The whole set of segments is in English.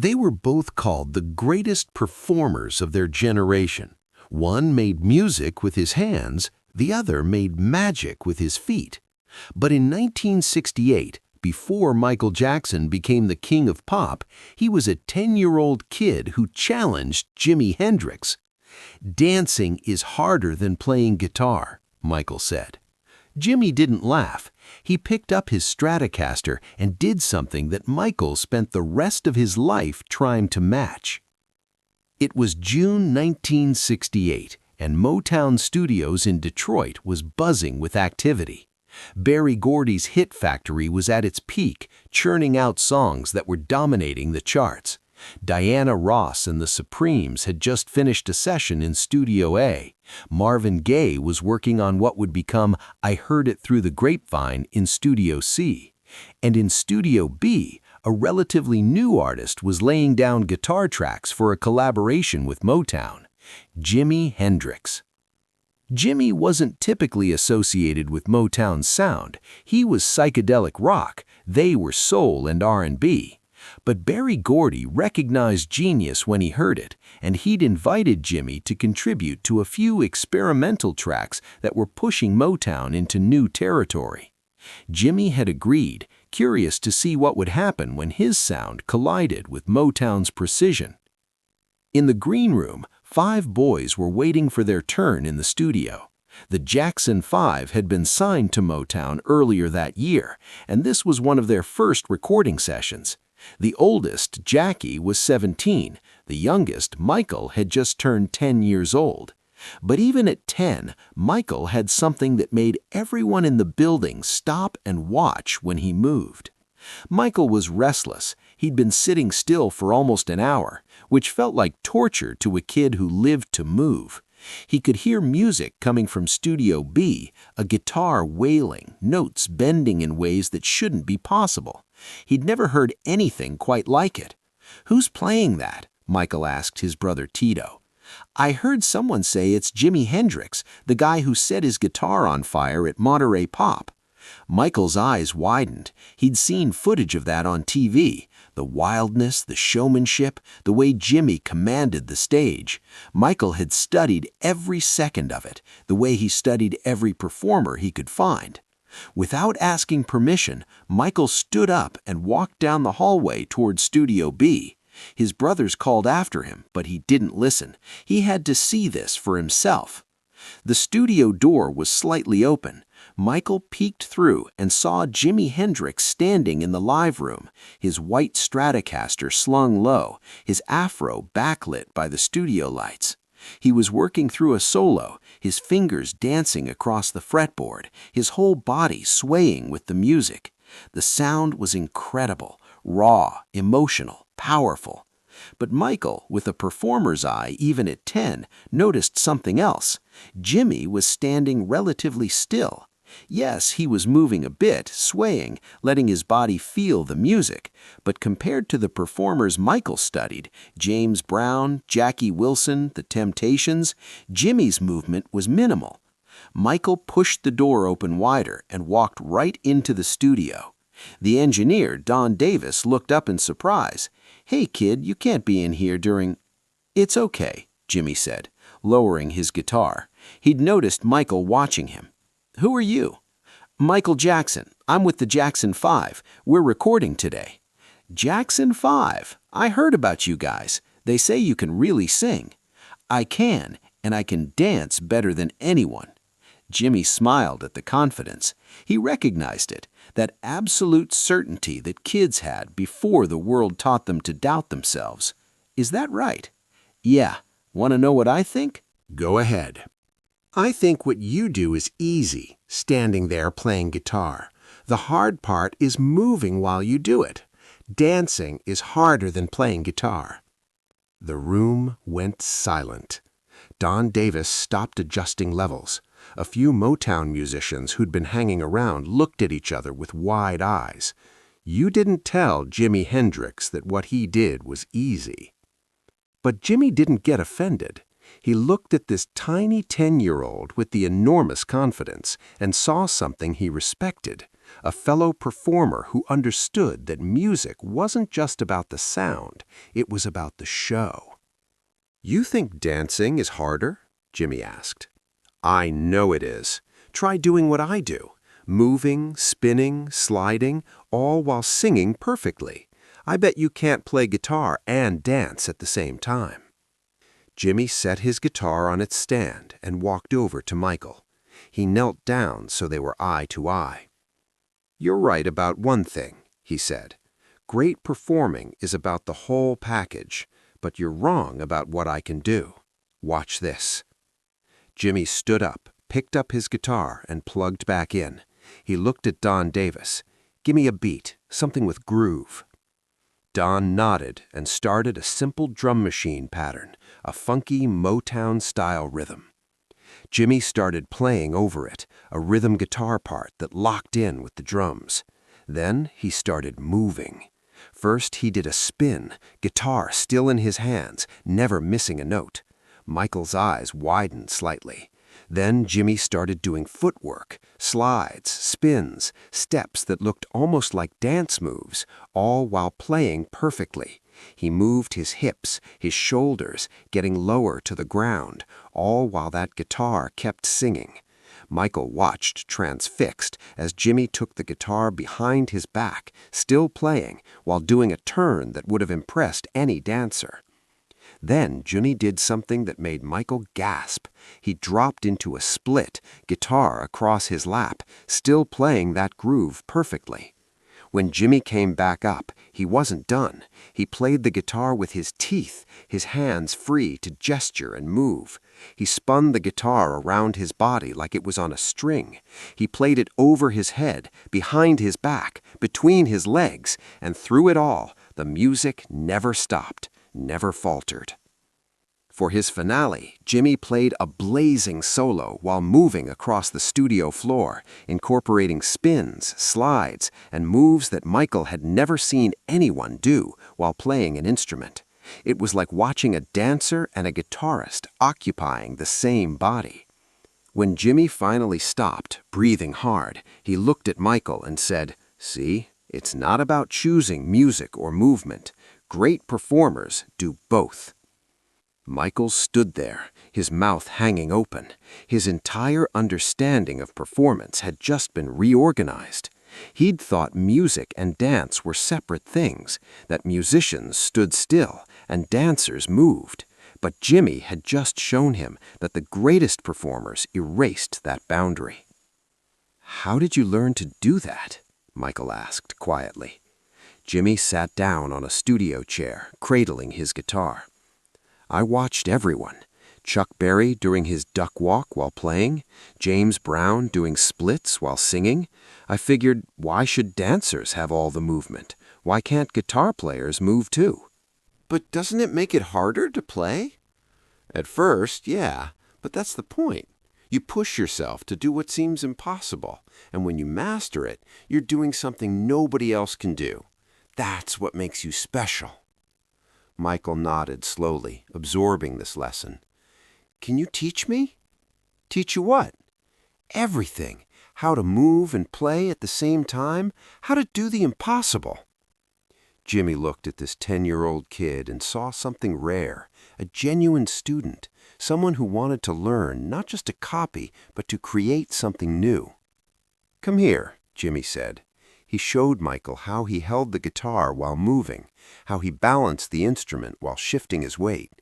They were both called the greatest performers of their generation. One made music with his hands, the other made magic with his feet. But in 1968, before Michael Jackson became the king of pop, he was a 10-year-old kid who challenged Jimi Hendrix. "Dancing is harder than playing guitar," Michael said. Jimi didn't laugh. He picked up his Stratocaster and did something that Michael spent the rest of his life trying to match. It was June 1968, and Motown Studios in Detroit was buzzing with activity. Berry Gordy's hit factory was at its peak, churning out songs that were dominating the charts. Diana Ross and the Supremes had just finished a session in Studio A. Marvin Gaye was working on what would become I Heard It Through the Grapevine in Studio C. And in Studio B, a relatively new artist was laying down guitar tracks for a collaboration with Motown, Jimi Hendrix. Jimi wasn't typically associated with Motown's sound. He was psychedelic rock. They were soul and R&B. But Berry Gordy recognized genius when he heard it, and he'd invited Jimi to contribute to a few experimental tracks that were pushing Motown into new territory. Jimi had agreed, curious to see what would happen when his sound collided with Motown's precision. In the green room, 5 boys were waiting for their turn in the studio. The Jackson 5 had been signed to Motown earlier that year, and this was one of their first recording sessions. The oldest, Jackie, was 17. The youngest, Michael, had just turned 10 years old. But even at 10, Michael had something that made everyone in the building stop and watch when he moved. Michael was restless. He'd been sitting still for almost an hour, which felt like torture to a kid who lived to move. He could hear music coming from Studio B, a guitar wailing, notes bending in ways that shouldn't be possible. He'd never heard anything quite like it. "Who's playing that?" Michael asked his brother Tito. "I heard someone say it's Jimi Hendrix, the guy who set his guitar on fire at Monterey Pop." Michael's eyes widened. He'd seen footage of that on TV. The wildness, the showmanship, the way Jimi commanded the stage. Michael had studied every second of it, the way he studied every performer he could find. Without asking permission, Michael stood up and walked down the hallway toward Studio B. His brothers called after him, but he didn't listen. He had to see this for himself. The studio door was slightly open. Michael peeked through and saw Jimi Hendrix standing in the live room, his white Stratocaster slung low, his afro backlit by the studio lights. He was working through a solo, his fingers dancing across the fretboard, his whole body swaying with the music. The sound was incredible, raw, emotional, powerful. But Michael, with a performer's eye even at 10, noticed something else. Jimi was standing relatively still. Yes, he was moving a bit, swaying, letting his body feel the music, but compared to the performers Michael studied, James Brown, Jackie Wilson, The Temptations, Jimi's movement was minimal. Michael pushed the door open wider and walked right into the studio. The engineer, Don Davis, looked up in surprise. "Hey, kid, you can't be in here during—" "It's okay," Jimi said, lowering his guitar. He'd noticed Michael watching him. "Who are you?" "Michael Jackson. I'm with the Jackson 5. We're recording today." "Jackson 5? I heard about you guys. They say you can really sing." "I can, and I can dance better than anyone." Jimi smiled at the confidence. He recognized it, that absolute certainty that kids had before the world taught them to doubt themselves. "Is that right?" "Yeah. Want to know what I think?" "Go ahead." "I think what you do is easy, standing there playing guitar. The hard part is moving while you do it. Dancing is harder than playing guitar." The room went silent. Don Davis stopped adjusting levels. A few Motown musicians who'd been hanging around looked at each other with wide eyes. You didn't tell Jimi Hendrix that what he did was easy. But Jimi didn't get offended. He looked at this tiny 10-year-old with the enormous confidence and saw something he respected, a fellow performer who understood that music wasn't just about the sound, it was about the show. "You think dancing is harder?" Jimi asked. "I know it is. Try doing what I do. Moving, spinning, sliding, all while singing perfectly. I bet you can't play guitar and dance at the same time." Jimi set his guitar on its stand and walked over to Michael. He knelt down so they were eye to eye. "You're right about one thing," he said. "Great performing is about the whole package, but you're wrong about what I can do. Watch this." Jimi stood up, picked up his guitar, and plugged back in. He looked at Don Davis. "Give me a beat, something with groove." Don nodded and started a simple drum machine pattern, a funky Motown-style rhythm. Jimi started playing over it, a rhythm guitar part that locked in with the drums. Then he started moving. First he did a spin, guitar still in his hands, never missing a note. Michael's eyes widened slightly. Then Jimi started doing footwork, slides, spins, steps that looked almost like dance moves, all while playing perfectly. He moved his hips, his shoulders, getting lower to the ground, all while that guitar kept singing. Michael watched transfixed as Jimi took the guitar behind his back, still playing, while doing a turn that would have impressed any dancer. Then Jimi did something that made Michael gasp. He dropped into a split, guitar across his lap, still playing that groove perfectly. When Jimi came back up, he wasn't done. He played the guitar with his teeth, his hands free to gesture and move. He spun the guitar around his body like it was on a string. He played it over his head, behind his back, between his legs, and through it all, the music never stopped, never faltered. For his finale, Jimi played a blazing solo while moving across the studio floor, incorporating spins, slides, and moves that Michael had never seen anyone do while playing an instrument. It was like watching a dancer and a guitarist occupying the same body. When Jimi finally stopped, breathing hard, he looked at Michael and said, "See, it's not about choosing music or movement. Great performers do both." Michael stood there, his mouth hanging open. His entire understanding of performance had just been reorganized. He'd thought music and dance were separate things, that musicians stood still and dancers moved. But Jimi had just shown him that the greatest performers erased that boundary. "How did you learn to do that?" Michael asked quietly. Jimi sat down on a studio chair, cradling his guitar. "I watched everyone. Chuck Berry doing his duck walk while playing, James Brown doing splits while singing. I figured, why should dancers have all the movement? Why can't guitar players move too?" But doesn't it make it harder to play? At first, yeah, but that's the point. You push yourself to do what seems impossible, and when you master it, you're doing something nobody else can do. That's what makes you special. Michael nodded slowly, absorbing this lesson. "Can you teach me?" "Teach you what?" "Everything. How to move and play at the same time. How to do the impossible." Jimi looked at this 10-year-old kid and saw something rare, a genuine student, someone who wanted to learn, not just to copy, but to create something new. "Come here," Jimi said. He showed Michael how he held the guitar while moving, how he balanced the instrument while shifting his weight.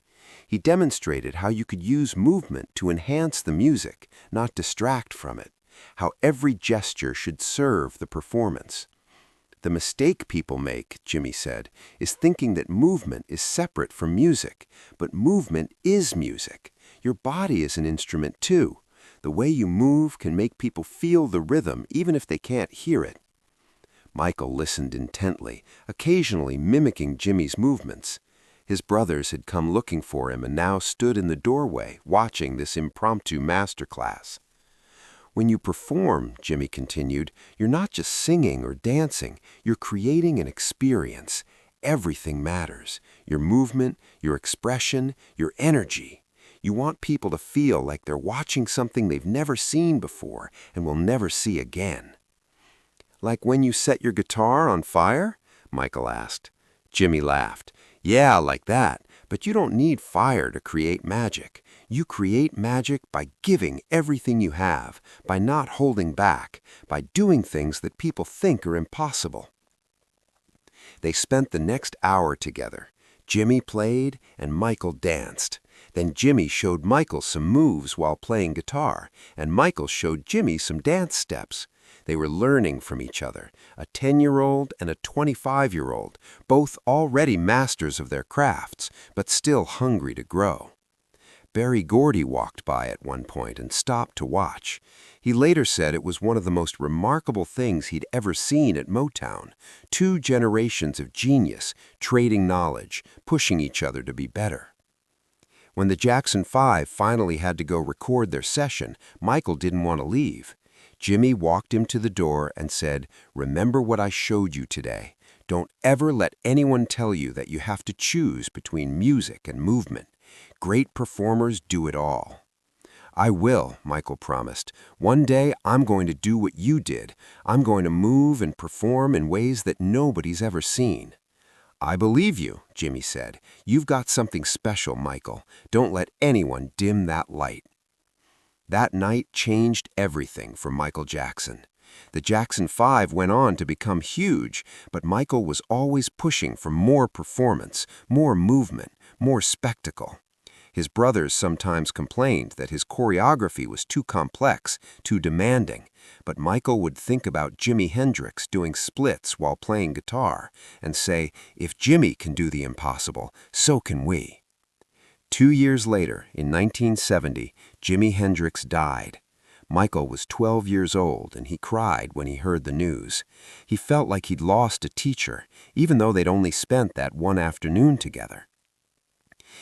He demonstrated how you could use movement to enhance the music, not distract from it, how every gesture should serve the performance. "The mistake people make," Jimi said, "is thinking that movement is separate from music, but movement is music. Your body is an instrument too. The way you move can make people feel the rhythm even if they can't hear it." Michael listened intently, occasionally mimicking Jimi's movements. His brothers had come looking for him and now stood in the doorway, watching this impromptu masterclass. "When you perform," Jimi continued, "you're not just singing or dancing, you're creating an experience. Everything matters. Your movement, your expression, your energy. You want people to feel like they're watching something they've never seen before and will never see again." Like when you set your guitar on fire? Michael asked. Jimmy laughed. Yeah, like that. But you don't need fire to create magic. You create magic by giving everything you have, by not holding back, by doing things that people think are impossible. They spent the next hour together. Jimmy played and Michael danced. Then Jimmy showed Michael some moves while playing guitar, and Michael showed Jimmy some dance steps. They were learning from each other, a 10-year-old and a 25-year-old, both already masters of their crafts, but still hungry to grow. Berry Gordy walked by at one point and stopped to watch. He later said it was one of the most remarkable things he'd ever seen at Motown. 2 generations of genius, trading knowledge, pushing each other to be better. When the Jackson 5 finally had to go record their session, Michael didn't want to leave. Jimmy walked him to the door and said, "Remember what I showed you today. Don't ever let anyone tell you that you have to choose between music and movement. Great performers do it all." "I will," Michael promised. "One day I'm going to do what you did. I'm going to move and perform in ways that nobody's ever seen." "I believe you," Jimmy said. "You've got something special, Michael. Don't let anyone dim that light." That night changed everything for Michael Jackson. The Jackson 5 went on to become huge, but Michael was always pushing for more performance, more movement, more spectacle. His brothers sometimes complained that his choreography was too complex, too demanding, but Michael would think about Jimi Hendrix doing splits while playing guitar and say, "If Jimmy can do the impossible, so can we." 2 years later, in 1970, Jimi Hendrix died. Michael was 12 years old, and he cried when he heard the news. He felt like he'd lost a teacher, even though they'd only spent that one afternoon together.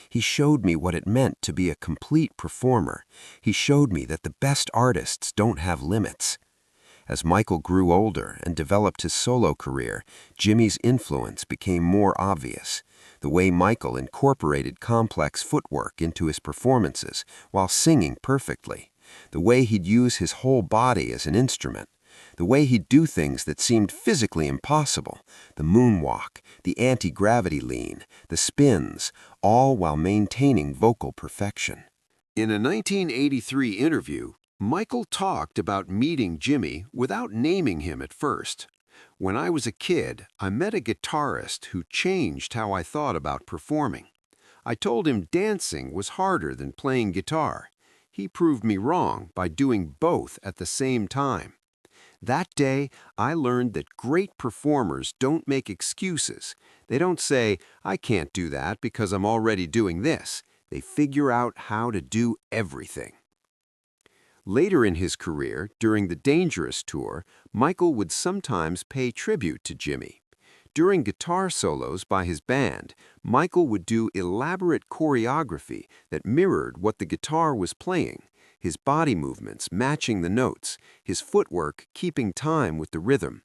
"He showed me what it meant to be a complete performer. He showed me that the best artists don't have limits." As Michael grew older and developed his solo career, Jimmy's influence became more obvious. The way Michael incorporated complex footwork into his performances while singing perfectly. The way he'd use his whole body as an instrument. The way he'd do things that seemed physically impossible. The moonwalk, the anti-gravity lean, the spins, all while maintaining vocal perfection. In a 1983 interview, Michael talked about meeting Jimmy without naming him at first. "When I was a kid, I met a guitarist who changed how I thought about performing. I told him dancing was harder than playing guitar. He proved me wrong by doing both at the same time. That day, I learned that great performers don't make excuses. They don't say, 'I can't do that because I'm already doing this.' They figure out how to do everything." Later in his career, during the Dangerous tour, Michael would sometimes pay tribute to Jimmy. During guitar solos by his band, Michael would do elaborate choreography that mirrored what the guitar was playing, his body movements matching the notes, his footwork keeping time with the rhythm.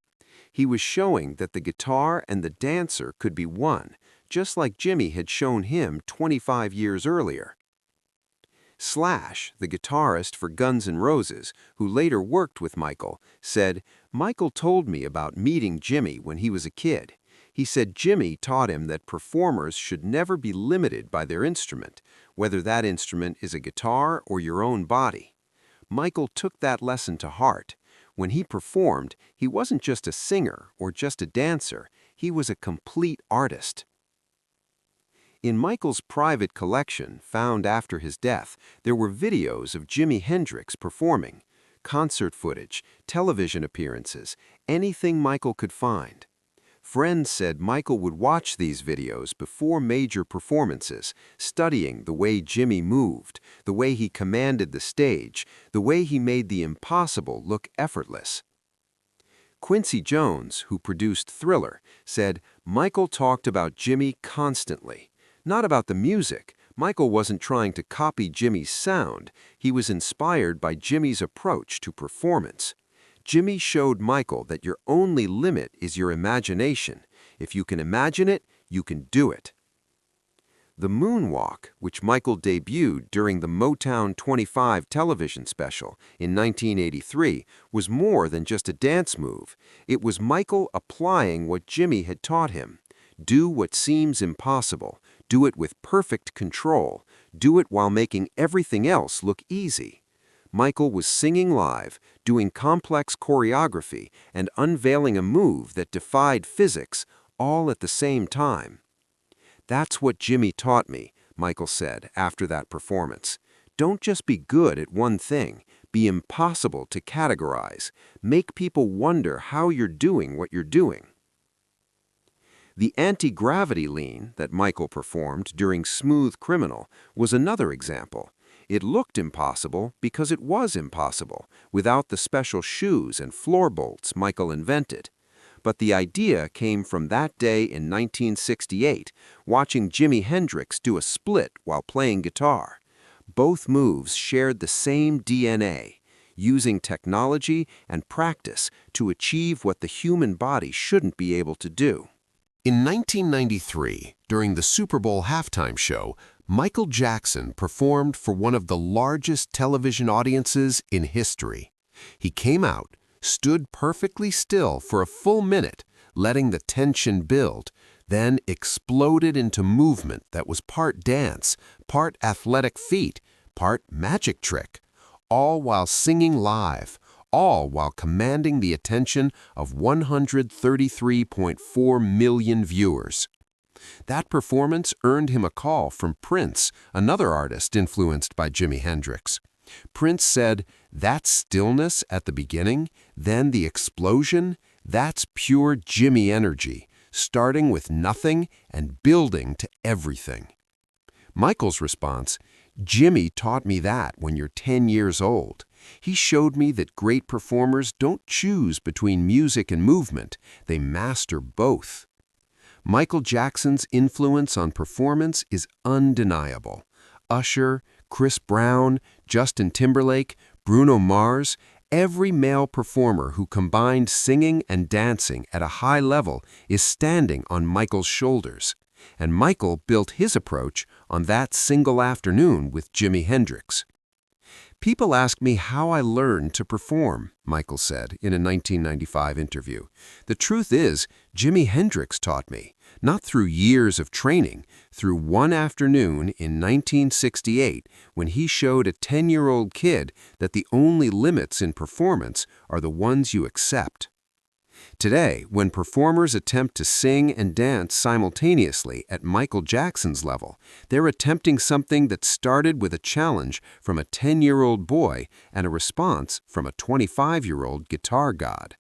He was showing that the guitar and the dancer could be one, just like Jimmy had shown him 25 years earlier. Slash, the guitarist for Guns N' Roses, who later worked with Michael, said, "Michael told me about meeting Jimmy when he was a kid. He said Jimmy taught him that performers should never be limited by their instrument, whether that instrument is a guitar or your own body. Michael took that lesson to heart. When he performed, he wasn't just a singer or just a dancer, he was a complete artist." In Michael's private collection, found after his death, there were videos of Jimi Hendrix performing, concert footage, television appearances, anything Michael could find. Friends said Michael would watch these videos before major performances, studying the way Jimmy moved, the way he commanded the stage, the way he made the impossible look effortless. Quincy Jones, who produced Thriller, said Michael talked about Jimmy constantly. Not about the music. Michael wasn't trying to copy Jimmy's sound. He was inspired by Jimmy's approach to performance. Jimmy showed Michael that your only limit is your imagination. If you can imagine it, you can do it. The moonwalk, which Michael debuted during the Motown 25 television special in 1983, was more than just a dance move. It was Michael applying what Jimi had taught him. Do what seems impossible. Do it with perfect control. Do it while making everything else look easy. Michael was singing live, doing complex choreography, and unveiling a move that defied physics, all at the same time. "That's what Jimi taught me," Michael said after that performance. "Don't just be good at one thing. Be impossible to categorize. Make people wonder how you're doing what you're doing." The anti-gravity lean that Michael performed during Smooth Criminal was another example. It looked impossible because it was impossible, without the special shoes and floor bolts Michael invented. But the idea came from that day in 1968, watching Jimi Hendrix do a split while playing guitar. Both moves shared the same DNA, using technology and practice to achieve what the human body shouldn't be able to do. In 1993, during the Super Bowl halftime show, Michael Jackson performed for one of the largest television audiences in history. He came out, stood perfectly still for a full minute, letting the tension build, then exploded into movement that was part dance, part athletic feat, part magic trick, all while singing live, all while commanding the attention of 133.4 million viewers. That performance earned him a call from Prince, another artist influenced by Jimi Hendrix. Prince said, "That stillness at the beginning, then the explosion, that's pure Jimi energy, starting with nothing and building to everything." Michael's response, "Jimi taught me that when you're 10 years old. He showed me that great performers don't choose between music and movement, they master both." Michael Jackson's influence on performance is undeniable. Usher, Chris Brown, Justin Timberlake, Bruno Mars, every male performer who combined singing and dancing at a high level is standing on Michael's shoulders. And Michael built his approach on that single afternoon with Jimi Hendrix. "People ask me how I learned to perform," Michael said in a 1995 interview. "The truth is, Jimi Hendrix taught me, not through years of training, through one afternoon in 1968 when he showed a 10-year-old kid that the only limits in performance are the ones you accept." Today, when performers attempt to sing and dance simultaneously at Michael Jackson's level, they're attempting something that started with a challenge from a 10-year-old boy and a response from a 25-year-old guitar god.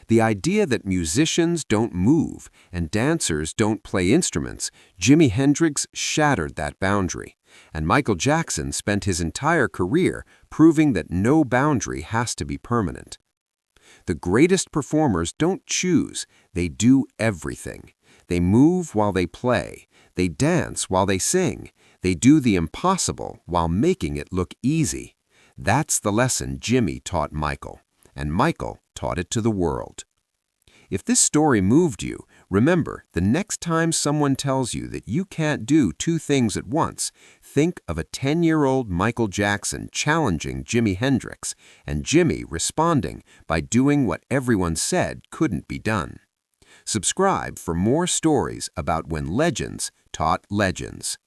The idea that musicians don't move and dancers don't play instruments, Jimi Hendrix shattered that boundary, and Michael Jackson spent his entire career proving that no boundary has to be permanent. The greatest performers don't choose, they do everything. They move while they play, they dance while they sing, they do the impossible while making it look easy. That's the lesson Jimi taught Michael, and Michael taught it to the world. If this story moved you, remember, the next time someone tells you that you can't do two things at once, think of a 10-year-old Michael Jackson challenging Jimi Hendrix, and Jimi responding by doing what everyone said couldn't be done. Subscribe for more stories about when legends taught legends.